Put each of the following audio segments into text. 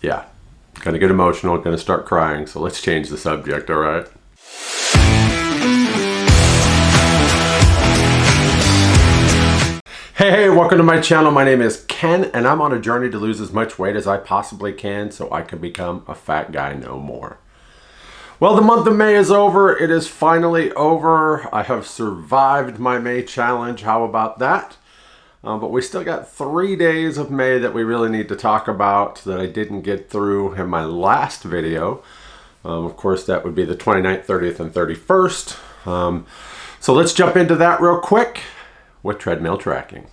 Yeah, gonna get emotional, gonna start crying, so let's change the subject, all right? Hey, welcome to my channel. My name is Ken, and I'm on a journey to lose as much weight as I possibly can so I can become a fat guy no more. Well, the month of May is over. It is finally over. I have survived my May challenge. How about that? But we still got 3 days of May that we really need to talk about that I didn't get through in my last video. Of course, that would be the 29th, 30th, and 31st. So let's jump into that real quick with treadmill tracking.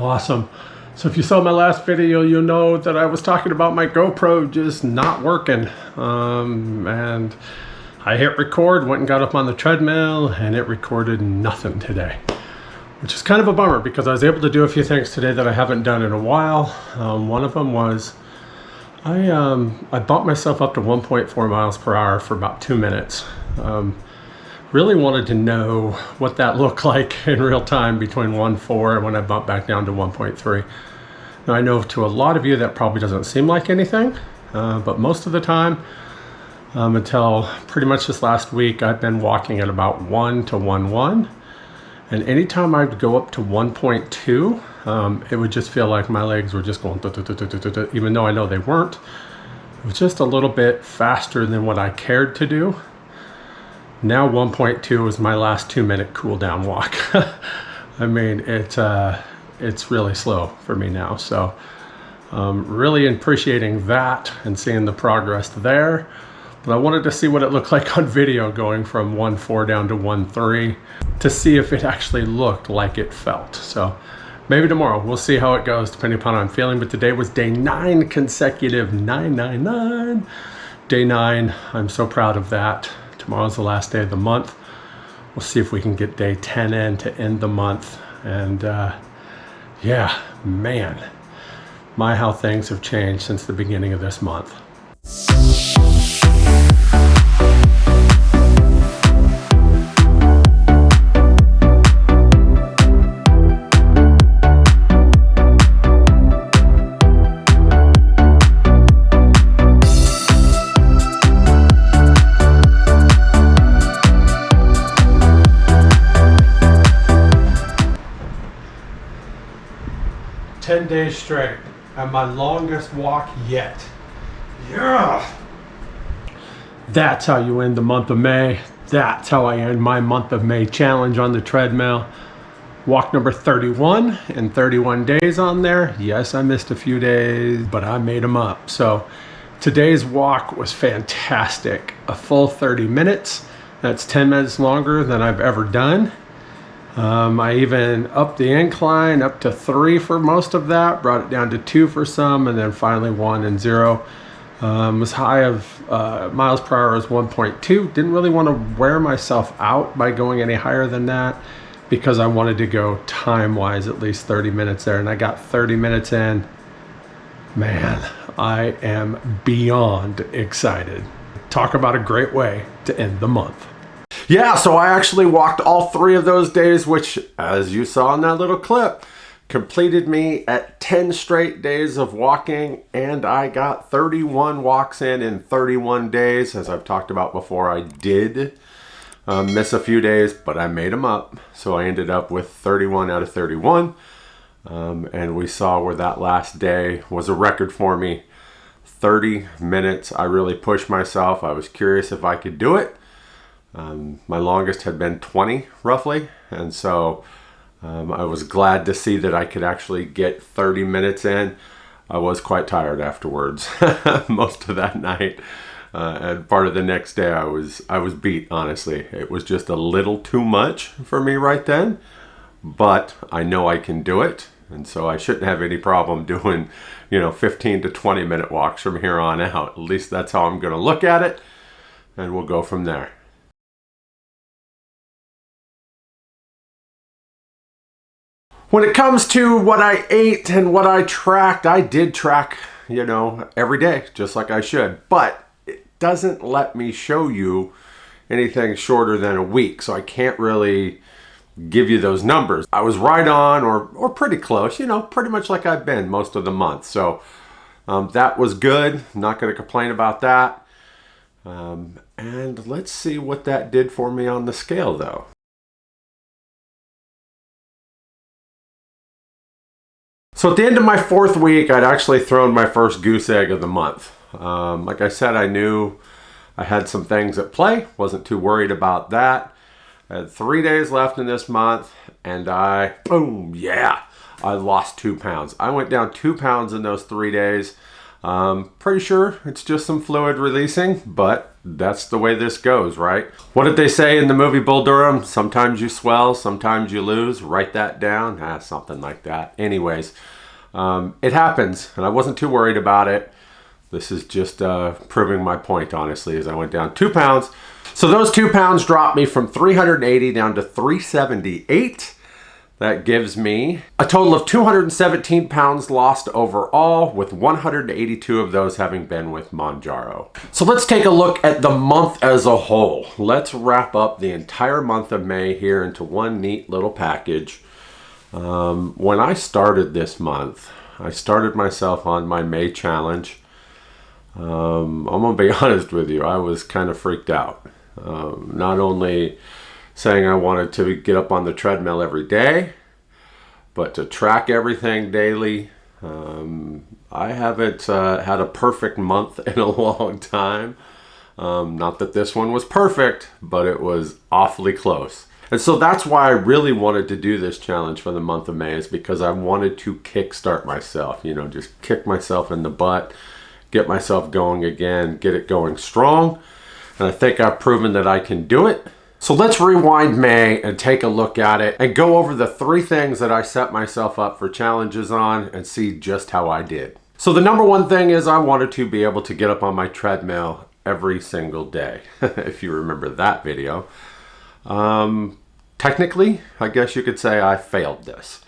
Awesome. So if you saw my last video, you'll know that I was talking about my GoPro just not working. And I hit record, went and got up on the treadmill, and it recorded nothing today, which is kind of a bummer because I was able to do a few things today that I haven't done in a while. One of them was I bumped myself up to 1.4 miles per hour for about 2 minutes. Really wanted to know what that looked like in real time between 1.4 and when I bumped back down to 1.3. Now I know to a lot of you that probably doesn't seem like anything, but most of the time, until pretty much this last week, I've been walking at about 1 to 1.1. And anytime I would go up to 1.2, it would just feel like my legs were just going, even though I know they weren't. It was just a little bit faster than what I cared to do. Now 1.2 is my last 2-minute cool down walk. I mean, it's really slow for me now. So really appreciating that and seeing the progress there. But I wanted to see what it looked like on video going from 1.4 down to 1.3 to see if it actually looked like it felt. So maybe tomorrow we'll see how it goes depending upon how I'm feeling. But today was day 9 consecutive, 999. Day 9, I'm so proud of that. Tomorrow's the last day of the month. We'll see if we can get day 10 in to end the month. And yeah, man, how things have changed since the beginning of this month. Days straight and my longest walk yet. Yeah, that's how you end the month of May. That's how I end my month of May challenge on the treadmill. Walk number 31 and 31 days on there. Yes, I missed a few days, but I made them up. So today's walk was fantastic. A full 30 minutes. That's 10 minutes longer than I've ever done. I even upped the incline up to 3 for most of that, brought it down to 2 for some, and then finally 1 and 0. As high of miles per hour as 1.2. Didn't really want to wear myself out by going any higher than that because I wanted to go time-wise at least 30 minutes there, and I got 30 minutes in. Man, I am beyond excited. Talk about a great way to end the month. Yeah, so I actually walked all 3 of those days, which, as you saw in that little clip, completed me at 10 straight days of walking, and I got 31 walks in 31 days. As I've talked about before, I did miss a few days, but I made them up. So I ended up with 31 out of 31, and we saw where that last day was a record for me. 30 minutes, I really pushed myself. I was curious if I could do it. My longest had been 20 roughly, and so I was glad to see that I could actually get 30 minutes in. I was quite tired afterwards most of that night, and part of the next day I was beat, honestly. It was just a little too much for me right then, but I know I can do it, and so I shouldn't have any problem doing 15 to 20 minute walks from here on out. At least that's how I'm going to look at it, and we'll go from there. When it comes to what I ate and what I tracked, I did track, every day, just like I should. But it doesn't let me show you anything shorter than a week. So I can't really give you those numbers. I was right on or pretty close, pretty much like I've been most of the month. So that was good. I'm not going to complain about that. And let's see what that did for me on the scale though. So at the end of my 4th week, I'd actually thrown my first goose egg of the month. Like I said, I knew I had some things at play. Wasn't too worried about that. I had 3 days left in this month and I lost 2 pounds. I went down 2 pounds in those 3 days. Pretty sure it's just some fluid releasing, but that's the way this goes, right? What did they say in the movie Bull Durham? Sometimes you swell, sometimes you lose. Write that down. Something like that. Anyways, it happens, and I wasn't too worried about it. This is just proving my point, honestly, as I went down 2 pounds. So those 2 pounds dropped me from 380 down to 378. That gives me a total of 217 pounds lost overall, with 182 of those having been with Mounjaro. So let's take a look at the month as a whole. Let's wrap up the entire month of May here into one neat little package. When I started this month, I started myself on my May challenge. I'm gonna be honest with you, I was kind of freaked out. Not only saying I wanted to get up on the treadmill every day, but to track everything daily. I haven't had a perfect month in a long time. Not that this one was perfect, but it was awfully close. And so that's why I really wanted to do this challenge for the month of May, is because I wanted to kickstart myself, just kick myself in the butt, get myself going again, get it going strong. And I think I've proven that I can do it. So let's rewind May and take a look at it and go over the 3 things that I set myself up for challenges on and see just how I did. So the number 1 thing is I wanted to be able to get up on my treadmill every single day, if you remember that video. Technically, I guess you could say I failed this.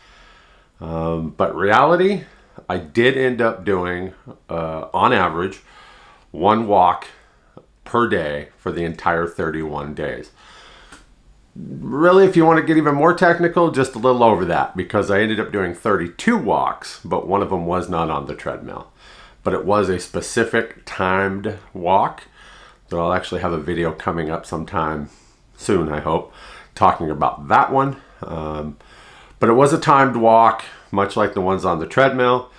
But reality, I did end up doing, on average, 1 walk per day for the entire 31 days. Really, if you want to get even more technical, just a little over that, because I ended up doing 32 walks, but one of them was not on the treadmill. But it was a specific timed walk that I'll actually have a video coming up sometime soon, I hope, talking about that one. But it was a timed walk, much like the ones on the treadmill,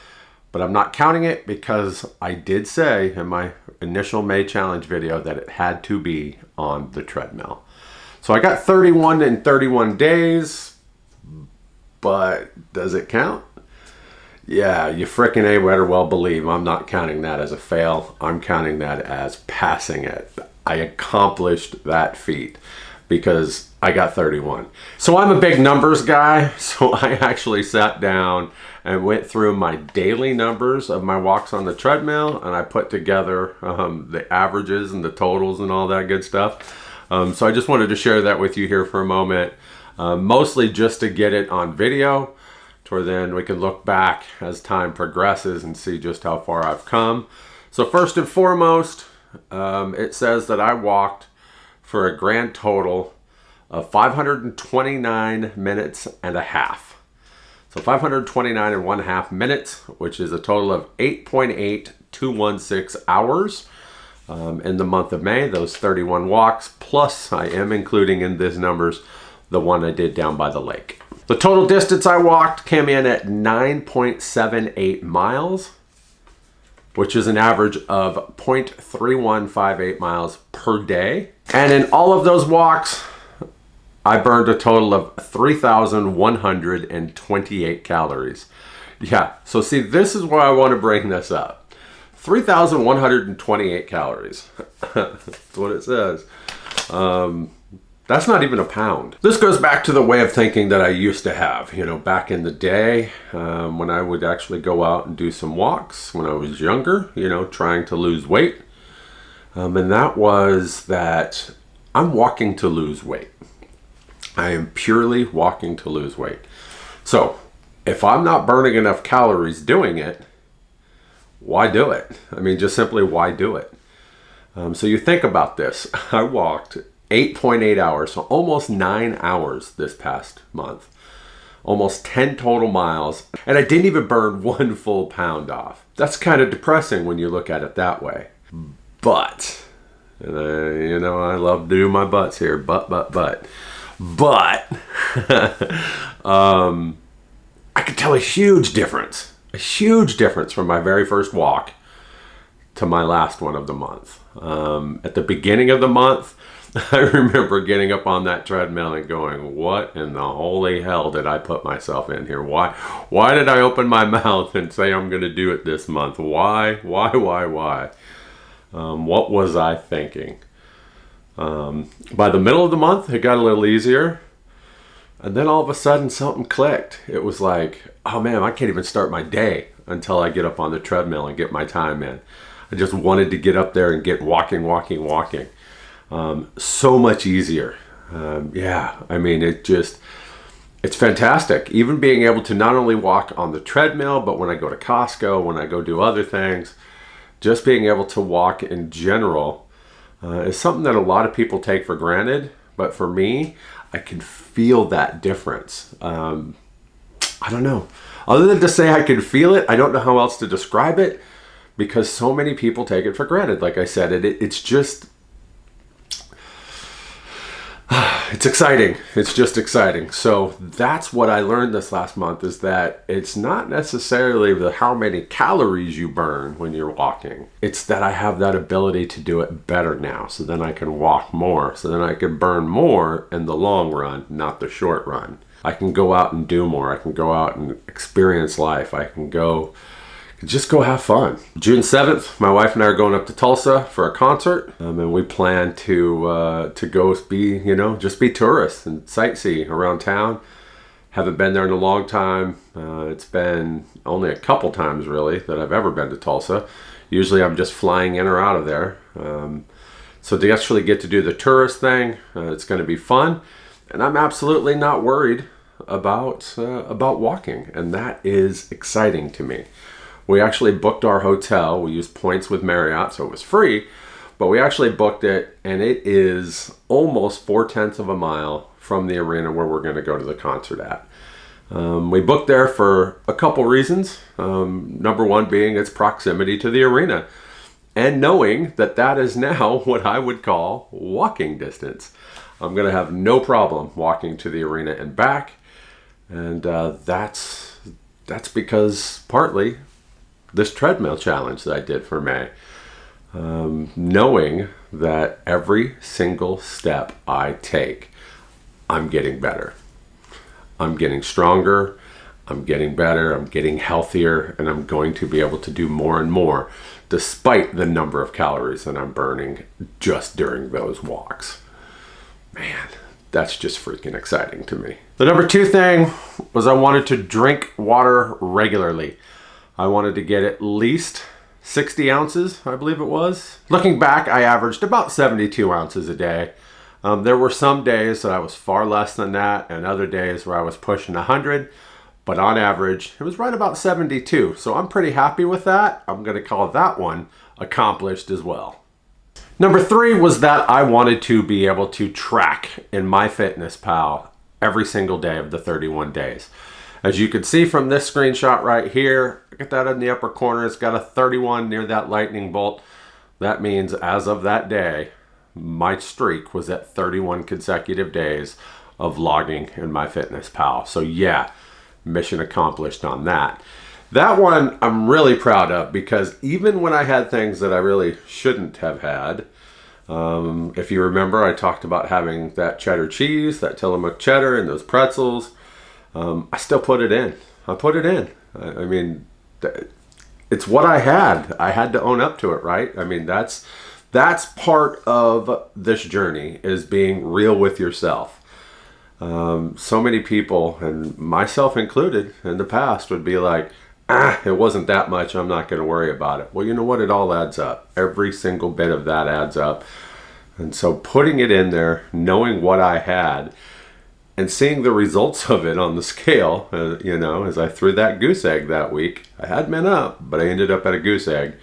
but I'm not counting it because I did say in my initial May challenge video that it had to be on the treadmill. So I got 31 in 31 days, but does it count? Yeah, you frickin' better well believe I'm not counting that as a fail. I'm counting that as passing it. I accomplished that feat because I got 31. So I'm a big numbers guy, so I actually sat down and went through my daily numbers of my walks on the treadmill, and I put together the averages and the totals and all that good stuff. So I just wanted to share that with you here for a moment, mostly just to get it on video, to where then we can look back as time progresses and see just how far I've come. So first and foremost, it says that I walked for a grand total of 529 minutes and a half. So 529 and 1/2 minutes, which is a total of 8.8216 hours. In the month of May, those 31 walks, plus I am including in these numbers the one I did down by the lake. The total distance I walked came in at 9.78 miles, which is an average of 0.3158 miles per day. And in all of those walks, I burned a total of 3,128 calories. Yeah, so see, this is why I want to bring this up. 3,128 calories. That's what it says. That's not even a pound. This goes back to the way of thinking that I used to have, back in the day, when I would actually go out and do some walks when I was younger, trying to lose weight. And that was that I'm walking to lose weight. I am purely walking to lose weight. So if I'm not burning enough calories doing it, why do it? I mean, just simply why do it? So you think about this. I walked 8.8 hours, so almost 9 hours this past month. Almost 10 total miles, and I didn't even burn 1 full pound off. That's kind of depressing when you look at it that way. But, and I love to do my buts here, but, I could tell a huge difference from my very first walk to my last one of the month. At the beginning of the month, I remember getting up on that treadmill and going, what in the holy hell did I put myself in here? Why did I open my mouth and say I'm going to do it this month? Why? What was I thinking? By the middle of the month, it got a little easier. And then all of a sudden something clicked. It was like, oh man, I can't even start my day until I get up on the treadmill and get my time in. I just wanted to get up there and get walking. So much easier. I mean, it's fantastic. Even being able to not only walk on the treadmill, but when I go to Costco, when I go do other things, just being able to walk in general is something that a lot of people take for granted. But for me, I can feel that difference. I don't know. Other than to say I can feel it, I don't know how else to describe it, because so many people take it for granted. Like I said, it's just... it's exciting. It's just exciting. So that's what I learned this last month, is that it's not necessarily how many calories you burn when you're walking. It's that I have that ability to do it better now. So then I can walk more. So then I can burn more in the long run, not the short run. I can go out and do more. I can go out and experience life. I can just go have fun. June 7th, my wife and I are going up to Tulsa for a concert, and we plan to go just be tourists and sightsee around town. Haven't been there in a long time. It's been only a couple times really that I've ever been to Tulsa. Usually I'm just flying in or out of there. So to actually get to do the tourist thing, it's going to be fun, and I'm absolutely not worried about walking, and that is exciting to me. We actually booked our hotel. We used points with Marriott, so it was free, but we actually booked it, and it is almost 0.4 of a mile from the arena where we're going to go to the concert at. We booked there for a couple reasons. Number one being its proximity to the arena, and knowing that is now what I would call walking distance. I'm going to have no problem walking to the arena and back, and that's because partly this treadmill challenge that I did for May. Knowing that every single step I take, I'm getting better. I'm getting stronger, I'm getting better, I'm getting healthier, and I'm going to be able to do more and more despite the number of calories that I'm burning just during those walks. Man, that's just freaking exciting to me. The number 2 thing was I wanted to drink water regularly. I wanted to get at least 60 ounces, I believe it was. Looking back, I averaged about 72 ounces a day. There were some days that I was far less than that, and other days where I was pushing 100, but on average, it was right about 72. So I'm pretty happy with that. I'm gonna call that one accomplished as well. Number 3 was that I wanted to be able to track in MyFitnessPal every single day of the 31 days. As you can see from this screenshot right here, look at that in the upper corner. It's got a 31 near that lightning bolt. That means as of that day, my streak was at 31 consecutive days of logging in MyFitnessPal. So yeah, mission accomplished on that. That one I'm really proud of, because even when I had things that I really shouldn't have had, if you remember, I talked about having that cheddar cheese, that Tillamook cheddar, and those pretzels. I still put it in. I put it in. I mean, it's what I had. I had to own up to it, right? I mean, that's part of this journey, is being real with yourself. So many people, and myself included in the past, would be like, it wasn't that much, I'm not going to worry about it. Well, you know what? It all adds up. Every single bit of that adds up. And so putting it in there, knowing what I had, And seeing the results of it on the scale, you know, as I threw that goose egg that week, I had been up, but I ended up at a goose egg.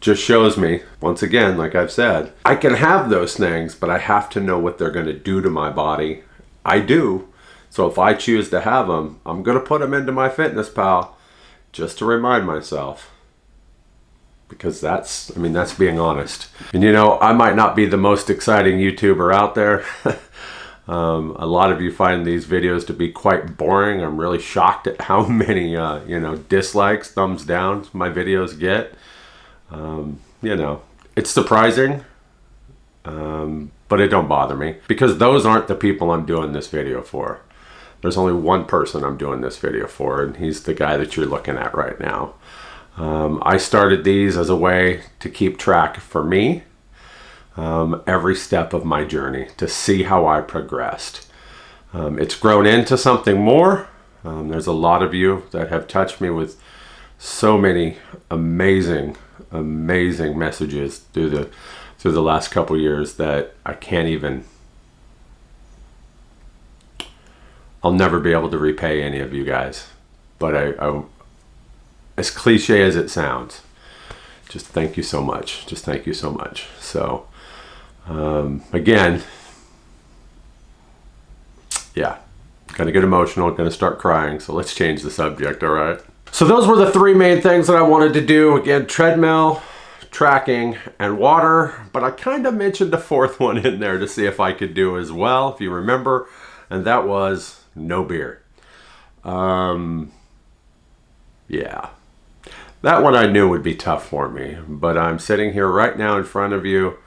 Just shows me, once again, like I've said, I can have those things, but I have to know what they're going to do to my body. I do. So if I choose to have them, I'm going to put them into MyFitnessPal just to remind myself. Because that's being honest. And you know, I might not be the most exciting YouTuber out there. A lot of you find these videos to be quite boring. I'm really shocked at how many, you know, dislikes, thumbs down my videos get. You know, it's surprising, but it don't bother me because those aren't the people I'm doing this video for. There's only one person I'm doing this video for, and he's the guy that you're looking at right now. I started these as a way to keep track for me, every step of my journey, to see how I progressed. It's grown into something more. There's a lot of you that have touched me with so many amazing messages through the last couple years that I can't even, I'll never be able to repay any of you guys. But I as cliche as it sounds, just thank you so much. Just thank you so much. So, again, yeah, gonna get emotional, gonna start crying. So let's change the subject, all right? So those were the three main things that I wanted to do. Again, treadmill, tracking, and water. But I kind of mentioned a fourth one in there to see if I could do as well, if you remember, and that was no beer. Yeah. That one I knew would be tough for me, but I'm sitting here right now in front of you,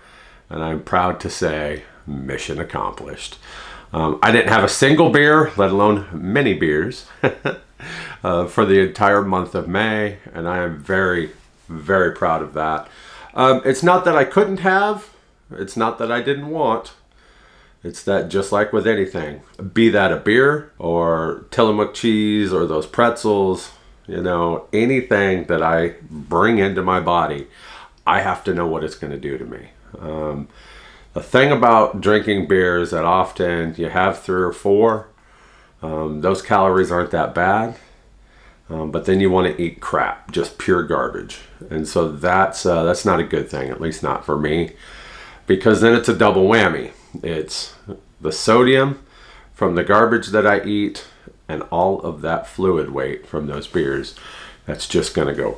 and I'm proud to say, mission accomplished. I didn't have a single beer, let alone many beers, for the entire month of May, and I am very, very proud of that. It's not that I couldn't have, it's not that I didn't want, it's that just like with anything, be that a beer or Tillamook cheese or those pretzels, you know, anything that I bring into my body, I have to know what it's going to do to me. The thing about drinking beer is that often you have 3 or 4. Those calories aren't that bad. But then you want to eat crap, just pure garbage. And so that's not a good thing, at least not for me. Because then it's a double whammy. It's the sodium from the garbage that I eat, and all of that fluid weight from those beers, that's just going to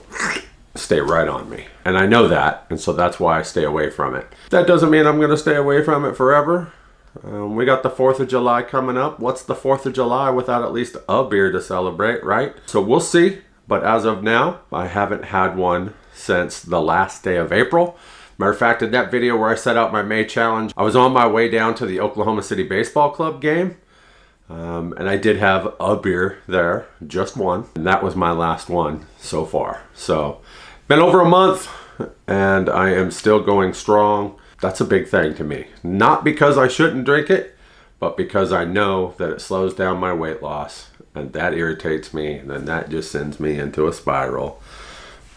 stay right on me. And I know that, and so that's why I stay away from it. That doesn't mean I'm going to stay away from it forever. We got the 4th of July coming up. What's the 4th of July without at least a beer to celebrate, right? So we'll see. But as of now, I haven't had one since the last day of April. Matter of fact, in that video where I set out my May challenge, I was on my way down to the Oklahoma City Baseball Club game. And I did have a beer there, just one, and that was my last one so far. So, been over a month, and I am still going strong. That's a big thing to me. Not because I shouldn't drink it, but because I know that it slows down my weight loss, and that irritates me, and then that just sends me into a spiral,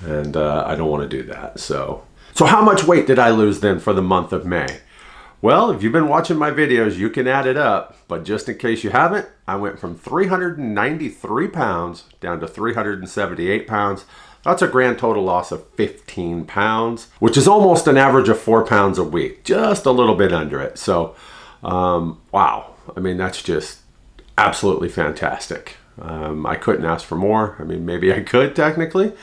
and I don't want to do that. So how much weight did I lose then for the month of May? Well, if you've been watching my videos, you can add it up. But just in case you haven't, I went from 393 pounds down to 378 pounds. That's a grand total loss of 15 pounds, which is almost an average of 4 pounds a week, just a little bit under it. So, wow. I mean, that's just absolutely fantastic. I couldn't ask for more. I mean, maybe I could technically,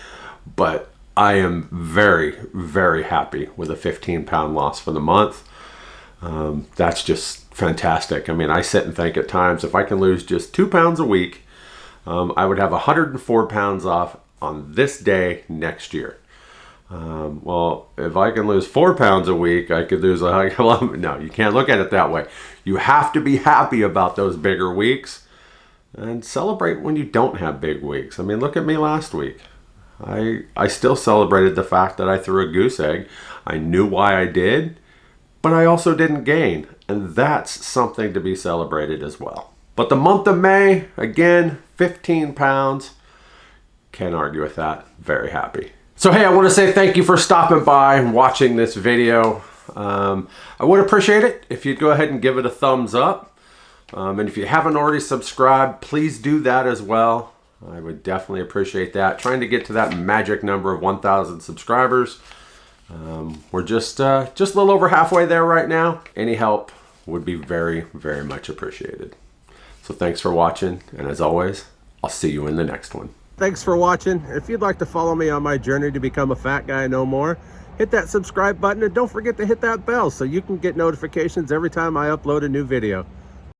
but I am very, very happy with a 15-pound loss for the month. That's just fantastic. I mean, I sit and think at times, if I can lose just 2 pounds a week, I would have 104 pounds off on this day next year. Well, if I can lose 4 pounds a week, I could lose no, you can't look at it that way. You have to be happy about those bigger weeks and celebrate when you don't have big weeks. I mean, look at me last week. I still celebrated the fact that I threw a goose egg. I knew why I did, but I also didn't gain, and that's something to be celebrated as well. But the month of May, again, 15 pounds. Can't argue with that. Very happy. So hey, I want to say thank you for stopping by and watching this video. I would appreciate it if you'd go ahead and give it a thumbs up. And if you haven't already subscribed, please do that as well. I would definitely appreciate that. Trying to get to that magic number of 1,000 subscribers. We're just a little over halfway there right now. Any help would be very, very much appreciated. So thanks for watching, and as always, I'll see you in the next one. Thanks for watching. If you'd like to follow me on my journey to become a fat guy no more, hit that subscribe button and don't forget to hit that bell so you can get notifications every time I upload a new video.